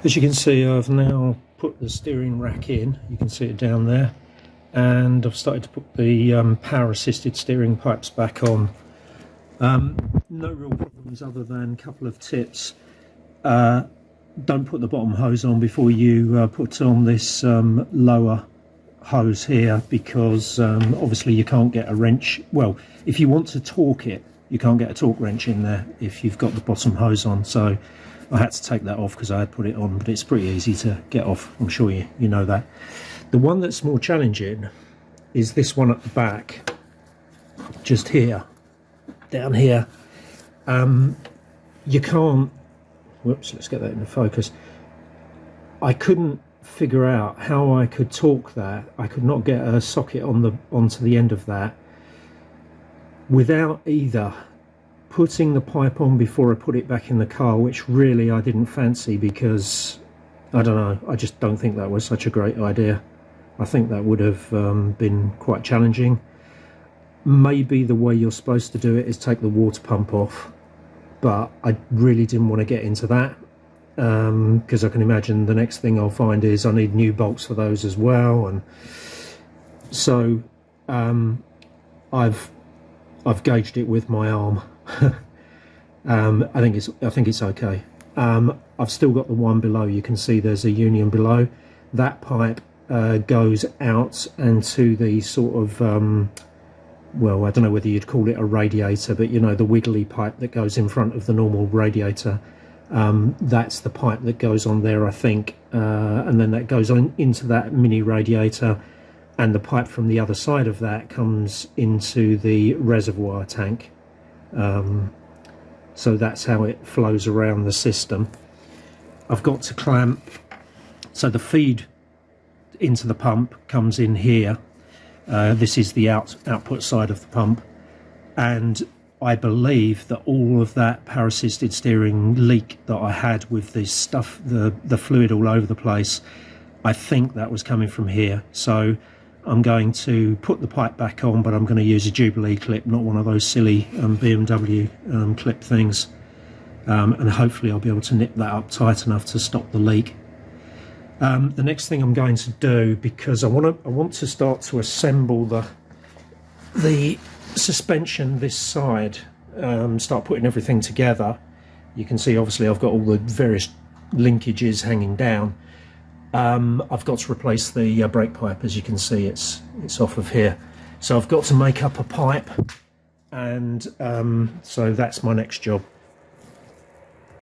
As you can see, I've now put the steering rack in. You can see it down there, and I've started to put the power assisted steering pipes back on. No real problems other than a couple of tips. Don't put the bottom hose on before you put on this lower hose here, because obviously you can't get a wrench. Well, if you want to torque it, you can't get a torque wrench in there if you've got the bottom hose on. So I had to take that off because I had put it on, but it's pretty easy to get off. I'm sure you know that. The one that's more challenging is this one at the back, just here, down here. You can't, whoops, let's get that into focus. I couldn't figure out how I could torque that. I could not get a socket onto the end of that without either putting the pipe on before I put it back in the car, which really I didn't fancy, because I don't know, I just don't think that was such a great idea. I think that would have been quite challenging. Maybe the way you're supposed to do it is take the water pump off, but I really didn't want to get into that, because I can imagine the next thing I'll find is I need new bolts for those as well. And so I've gauged it with my arm. I think it's okay. I've still got the one below. You can see there's a union below. That pipe goes out and to the sort of well, I don't know whether you'd call it a radiator, but you know, the wiggly pipe that goes in front of the normal radiator. That's the pipe that goes on there, I think, and then that goes on into that mini radiator, and the pipe from the other side of that comes into the reservoir tank. So that's how it flows around the system. I've got to clamp, so the feed into the pump comes in here. This is the output side of the pump, and I believe that all of that power assisted steering leak that I had with this stuff, the fluid all over the place, I think that was coming from here. So I'm going to put the pipe back on, but I'm going to use a Jubilee clip, not one of those silly BMW clip things, and hopefully I'll be able to nip that up tight enough to stop the leak. The next thing I'm going to do, because I want to start to assemble the suspension this side, start putting everything together. You can see obviously I've got all the various linkages hanging down. I've got to replace the brake pipe. As you can see, it's off of here, so I've got to make up a pipe, and so that's my next job.